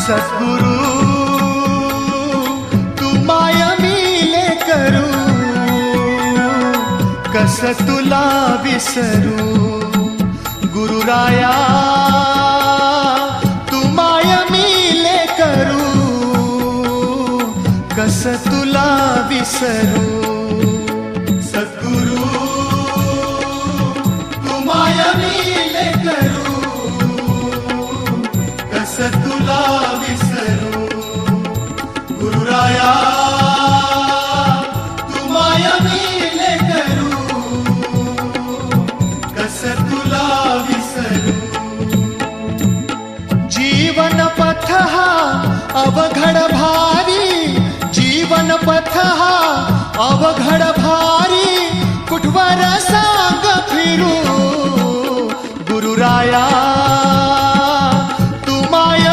सद्गुरु तू माया मिले करू, कस तुला विसरू. गुरुराया तू माया मिले करू, कस तुला विसरू. सद्गुरु तू माया मिले करू, कस तुला विसरू. गुरुराया तू माया मिले करू, कस तुला विसरू. जीवन पथ हा अवघड भारी, जीवन पथ हा अवघड भारी, कुठवर सांग फिरू. गुरुराया